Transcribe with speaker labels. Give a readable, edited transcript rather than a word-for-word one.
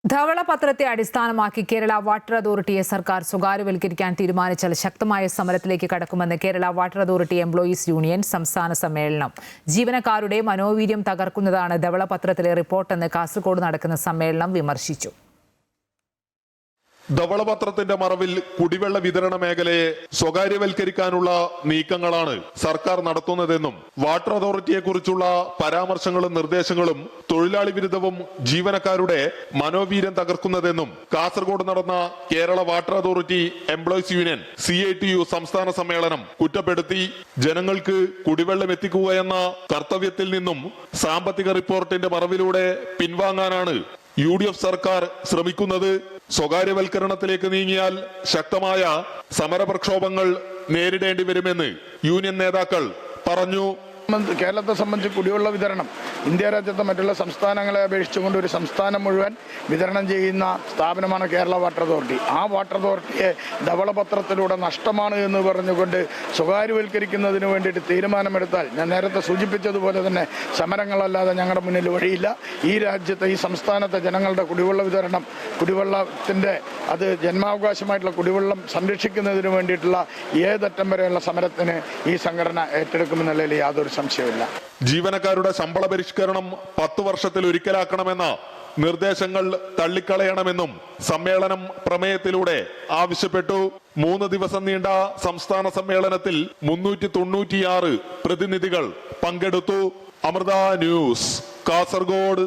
Speaker 1: ധവളപത്രത്തെ അടിസ്ഥാനമാക്കി കേരള വാട്ടർ അതോറിറ്റിയെ സർക്കാർ സ്വകാര്യവൽക്കരിക്കാൻ തീരുമാനിച്ചാൽ ശക്തമായ സമരത്തിലേക്ക് കടക്കുമെന്ന് Kerala water authority employees union സംസ്ഥാന സമ്മേളനം. ജീവനക്കാരുടെ മനോവീര്യം തകർക്കുന്നതാണ് ധവളപത്രത്തിലെ റിപ്പോർട്ടെന്ന് കാസർഗോഡ് നടക്കുന്ന സമ്മേളനം വിമർശിച്ചു.
Speaker 2: ധവളപത്രത്തിന്റെ മറവിൽ കുടിവെള്ള വിതരണ മേഖലയെ സ്വകാര്യവൽക്കരിക്കാനുള്ള നീക്കങ്ങളാണ് സർക്കാർ നടത്തുന്നതെന്നും വാട്ടർ അതോറിറ്റിയെക്കുറിച്ചുള്ള പരാമർശങ്ങളും നിർദ്ദേശങ്ങളും തൊഴിലാളി വിരുദ്ധവും ജീവനക്കാരുടെ മനോവീര്യം തകർക്കുന്നതെന്നും കാസർഗോഡ് നടന്ന Kerala water authority employees union CITU സംസ്ഥാന സമ്മേളനം കുറ്റപ്പെടുത്തി. ജനങ്ങൾക്ക് കുടിവെള്ളം എത്തിക്കുക എന്ന കർത്തവ്യത്തിൽ നിന്നും സാമ്പത്തിക റിപ്പോർട്ടിന്റെ മറവിലൂടെ പിൻവാങ്ങാനാണ് UDF സർക്കാർ ശ്രമിക്കുന്നത്. സ്വകാര്യവൽക്കരണത്തിലേക്ക് നീങ്ങിയാൽ ശക്തമായ സമരപ്രക്ഷോഭങ്ങൾ നേരിടേണ്ടി വരുമെന്ന് യൂണിയൻ നേതാക്കൾ പറഞ്ഞു.
Speaker 3: കേരളത്തെ സംബന്ധിച്ച് കുടിവെള്ള വിതരണം ഇന്ത്യ രാജ്യത്തെ മറ്റുള്ള സംസ്ഥാനങ്ങളെ അപേക്ഷിച്ചുകൊണ്ട് ഒരു സംസ്ഥാനം മുഴുവൻ വിതരണം ചെയ്യുന്ന സ്ഥാപനമാണ് കേരള വാട്ടർ അതോറിറ്റി. ആ വാട്ടർ അതോറിറ്റിയെ ധവളപത്രത്തിലൂടെ നഷ്ടമാണ് എന്ന് പറഞ്ഞുകൊണ്ട് സ്വകാര്യവൽക്കരിക്കുന്നതിന് വേണ്ടിയിട്ട് തീരുമാനമെടുത്താൽ ഞാൻ നേരത്തെ സൂചിപ്പിച്ചതുപോലെ തന്നെ സമരങ്ങളല്ലാതെ ഞങ്ങളുടെ മുന്നിൽ വഴിയില്ല. ഈ രാജ്യത്തെ ഈ സംസ്ഥാനത്തെ ജനങ്ങളുടെ കുടിവെള്ള വിതരണം കുടിവെള്ളത്തിൻ്റെ അത് ജന്മാവകാശമായിട്ടുള്ള കുടിവെള്ളം സംരക്ഷിക്കുന്നതിന് വേണ്ടിയിട്ടുള്ള ഏതറ്റം വരെയുള്ള സമരത്തിന് ഈ സംഘടന ഏറ്റെടുക്കുമെന്നുള്ളതിൽ യാതൊരു സംശയമില്ല.
Speaker 2: ജീവനക്കാരുടെ ശമ്പള പരിഷ്കരണം 10 വർഷത്തിൽ ഒരിക്കലാക്കണമെന്ന നിർദ്ദേശങ്ങൾ തള്ളിക്കളയണമെന്നും സമ്മേളനം പ്രമേയത്തിലൂടെ ആവശ്യപ്പെട്ടു. 3 ദിവസം നീണ്ട സംസ്ഥാന സമ്മേളനത്തിൽ 396 പ്രതിനിധികൾ പങ്കെടുത്തു. അമൃത ന്യൂസ്, കാസർഗോഡ്.